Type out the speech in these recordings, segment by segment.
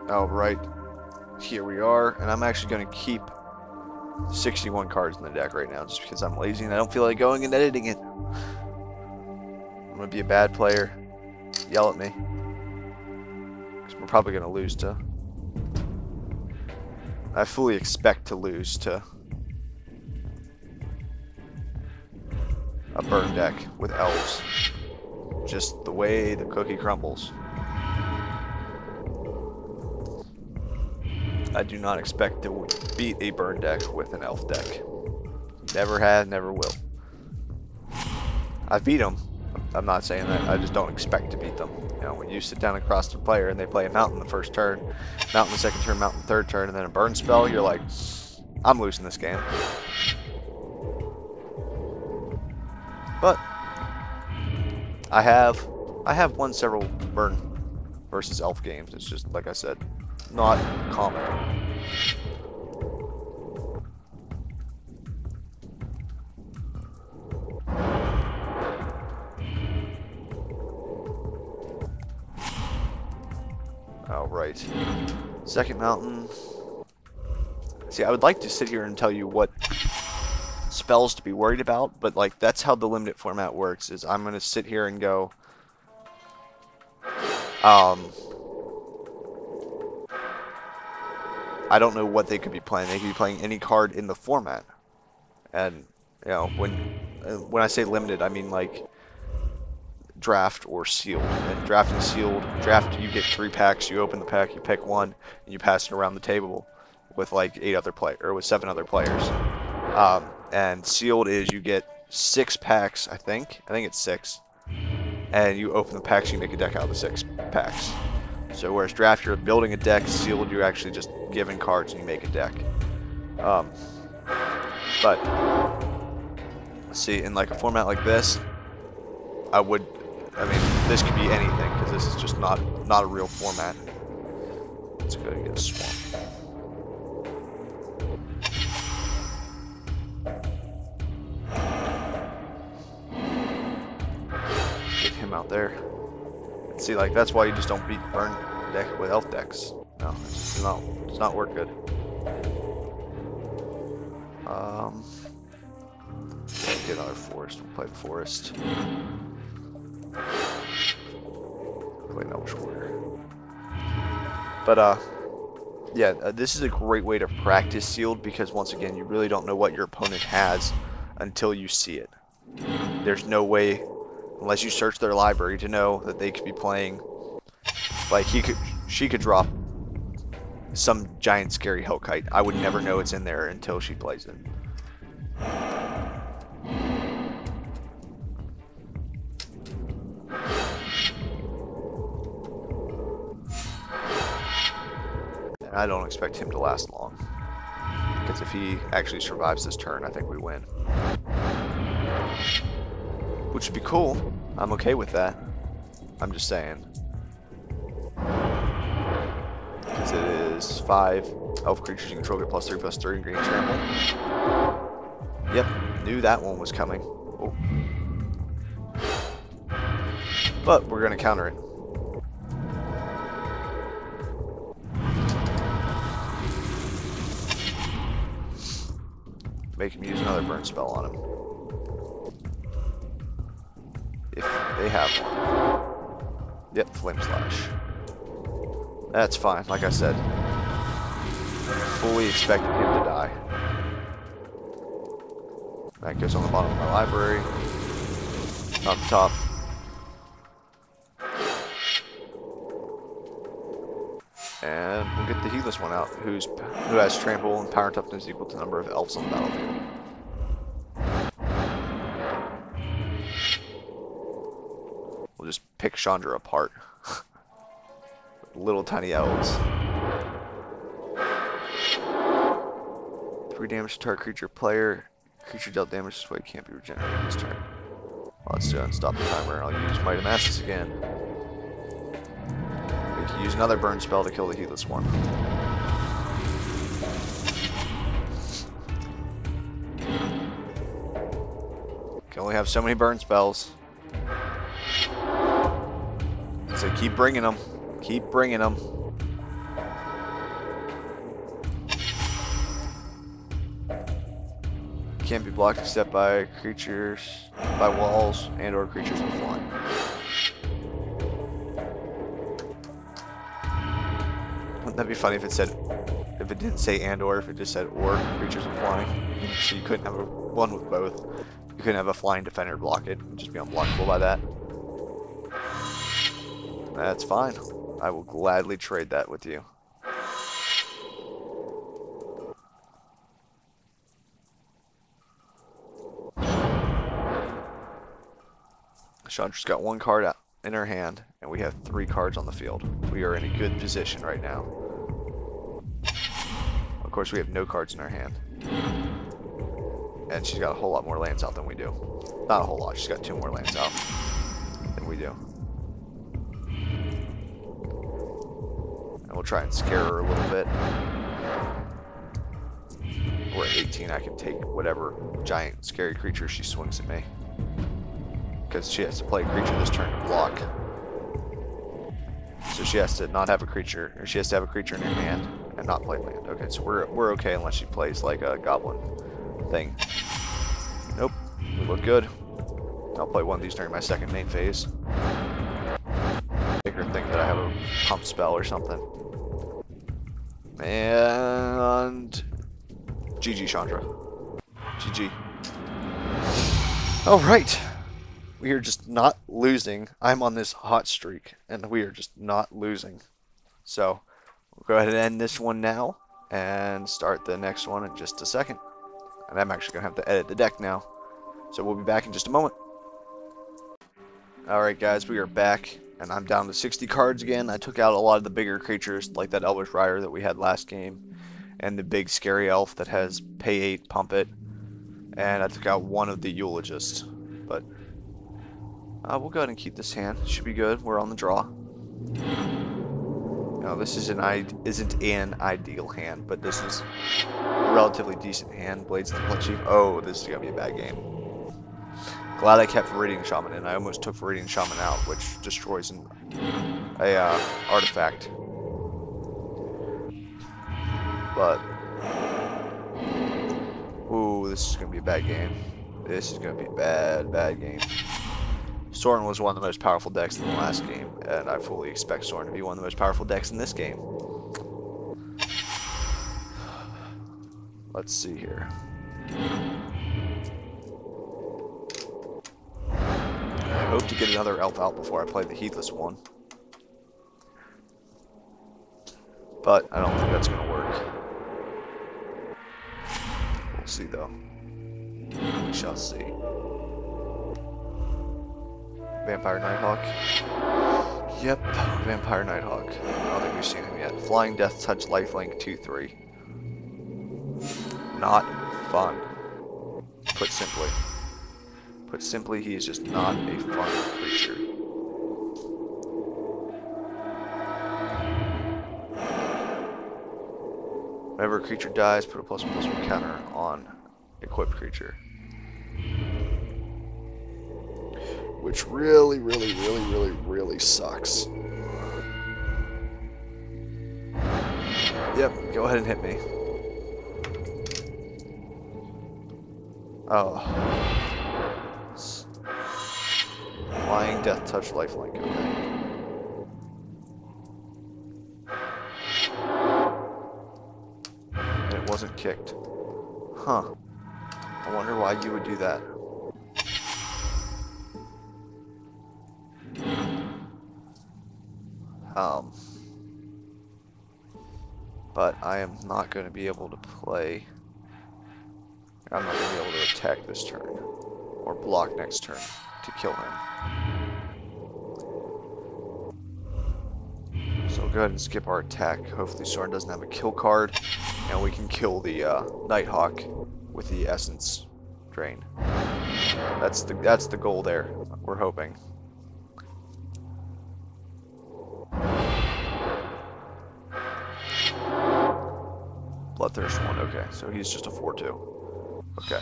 Alright, here we are, and I'm actually going to keep 61 cards in the deck right now just because I'm lazy and I don't feel like going and editing it. I'm going to be a bad player. Yell at me. Because we're probably going to lose to... I fully expect to lose to a burn deck with elves. Just the way the cookie crumbles. I do not expect to beat a burn deck with an elf deck. Never have, never will. I beat them. I'm not saying that. I just don't expect to beat them. You know, when you sit down across the player and they play a mountain the first turn, mountain the second turn, mountain the third turn, and then a burn spell, you're like, I'm losing this game. But I have won several burn versus elf games. It's just, like I said, not common. Alright. Second mountain. See, I would like to sit here and tell you what spells to be worried about, but like that's how the limited format works, is I'm going to sit here and go I don't know what they could be playing. They could be playing any card in the format. And, you know, when I say limited, I mean like draft or sealed. And draft and sealed, draft you get 3 packs, you open the pack, you pick one, and you pass it around the table with like 7 other players. And sealed is you get 6 packs, I think it's 6. And you open the packs, you make a deck out of the 6 packs. So whereas draft, you're building a deck, sealed, you're actually just given cards and you make a deck. But see, in like a format like this, I mean, this could be anything because this is just not a real format. Let's go get a swamp. Get him out there. See, like, that's why you just don't beat burn deck with elf decks. No, it does not work good. Get another forest. We'll play the forest. Play Noble Warrior. But, yeah, this is a great way to practice sealed because, once again, you really don't know what your opponent has until you see it. There's no way, unless you search their library, to know that they could be playing, like, she could drop some giant scary Hellkite. I would never know it's in there until she plays it. And I don't expect him to last long, because if he actually survives this turn, I think we win. Which would be cool. I'm okay with that. I'm just saying. Because it is 5 elf creatures you control get +3/+3 green trample. Yep, knew that one was coming. Oh. But we're going to counter it. Make him use another burn spell on him. If they have one. Yep, Flame Slash. That's fine, like I said. Fully expected him to die. That goes on the bottom of my library. Not the top. And we'll get the heedless one out, who has trample and power toughness equal to the number of elves on the battlefield. We'll just pick Chandra apart. Little tiny elves. 3 damage to target creature player. Creature dealt damage this way can't be regenerated this turn. Well, let's do it and stop the timer. I'll use Might of Masses again. We can use another burn spell to kill the heedless one. Can only have so many burn spells. So keep bringing them. Keep bringing them. Can't be blocked except by creatures, by walls, and or creatures with flying. Wouldn't that be funny if it said, if it didn't say and or, if it just said or creatures with flying? So you couldn't have one with both. You couldn't have a flying defender block it. It'd just be unblockable by that. That's fine. I will gladly trade that with you. Chandra's got one card out in her hand, and we have 3 cards on the field. We are in a good position right now. Of course, we have no cards in our hand. And she's got a whole lot more lands out than we do. Not a whole lot, she's got 2 more lands out than we do. And we'll try and scare her a little bit. We're at 18, I can take whatever giant scary creature she swings at me. Because she has to play a creature this turn to block. So she has to not have a creature, or she has to have a creature in her hand and not play land. Okay, so we're okay unless she plays like a goblin thing. Nope, we look good. I'll play one of these during my second main phase. Make her think that I have a pump spell or something. And GG, Chandra. GG. Alright. We are just not losing. I'm on this hot streak, and we are just not losing. So, we'll go ahead and end this one now, and start the next one in just a second. And I'm actually going to have to edit the deck now. So we'll be back in just a moment. Alright guys, we are back, and I'm down to 60 cards again. I took out a lot of the bigger creatures, like that Elvish Rider that we had last game, and the big scary elf that has pay 8, pump it. And I took out one of the Eulogists, but we'll go ahead and keep this hand. Should be good. We're on the draw. No, this isn't an ideal hand, but this is a relatively decent hand. Blades of the Blood Chief. Oh, this is gonna be a bad game. Glad I kept Viridian Shaman in. I almost took Viridian Shaman out, which destroys a artifact. But ooh, this is gonna be a bad game. This is gonna be a bad game. Sorin was one of the most powerful decks in the last game, and I fully expect Sorin to be one of the most powerful decks in this game. Let's see here. I hope to get another elf out before I play the Heedless one. But I don't think that's going to work. We'll see though. We shall see. Vampire Nighthawk. Yep, Vampire Nighthawk. I don't think we've seen him yet. Flying Death Touch, Lifelink 2/3. Not fun. Put simply. Put simply, he is just not a fun creature. Whenever a creature dies, put a +1/+1 counter on equipped creature. Which really sucks. Yep, go ahead and hit me. Oh. Flying Death Touch, Lifelink, okay. And it wasn't kicked. Huh. I wonder why you would do that. But I am not going to be able to play. I'm not going to be able to attack this turn or block next turn to kill him. So we'll go ahead and skip our attack. Hopefully Sorin doesn't have a kill card, and we can kill the Nighthawk with the Essence Drain. That's the goal there. We're hoping. Bloodthirst 1, okay, so he's just a 4/2. Okay,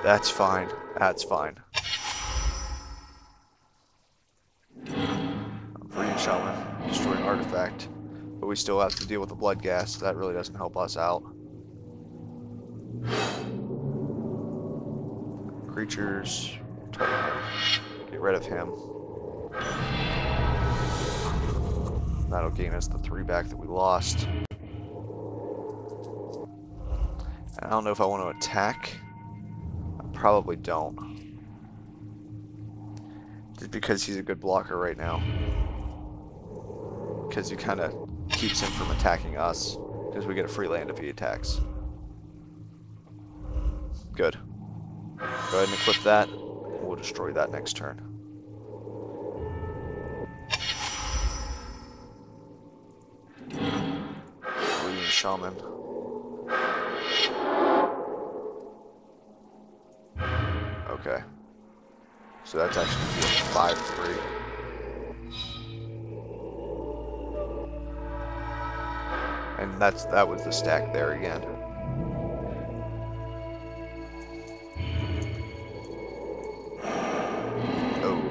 that's fine, that's fine. Viridian Shaman, destroy an artifact, but we still have to deal with the Blood Gas, so that really doesn't help us out. creatures. Target him. Get rid of him. That'll gain us the 3 back that we lost. I don't know if I want to attack. I probably don't. Just because he's a good blocker right now. Because he kind of keeps him from attacking us. Because we get a free land if he attacks. Good. Go ahead and equip that. We'll destroy that next turn. Green Shaman. Okay. So that's actually going to be a 5/3. And that was the stack there again. Oh.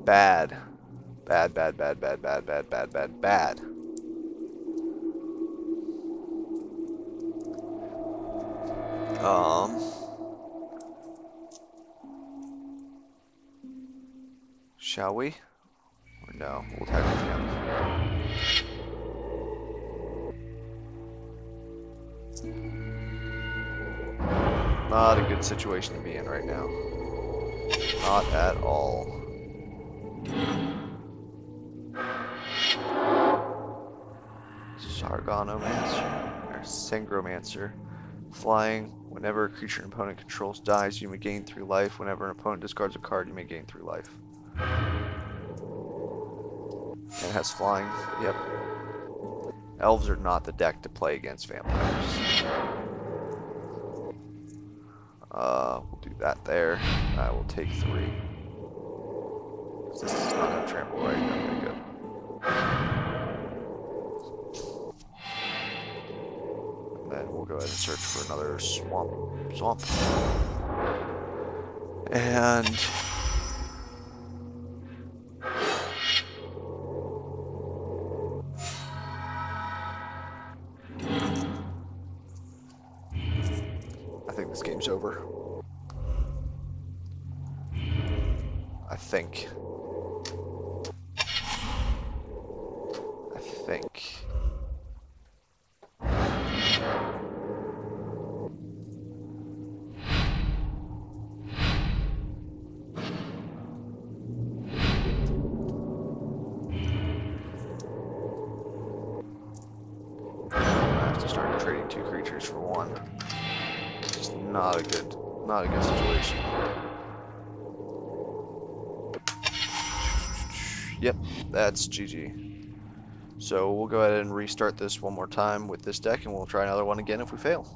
Bad. Bad, bad, bad, bad, bad, bad, bad, bad, bad. Shall we? Or no, we'll attack with him. Not a good situation to be in right now. Not at all. Sargonomancer, or Sangromancer. Flying. Whenever a creature an opponent controls dies, you may gain 3 life. Whenever an opponent discards a card, you may gain 3 life. And it has flying. Yep. Elves are not the deck to play against vampires. We'll do that there. I will take 3. This is not going to trample, right? Okay, good. And then we'll go ahead and search for another swamp. And I think this game's over. I think. I have to start trading 2 creatures for 1. It's not a good situation. Yep, that's GG. So we'll go ahead and restart this one more time with this deck, and we'll try another one again if we fail.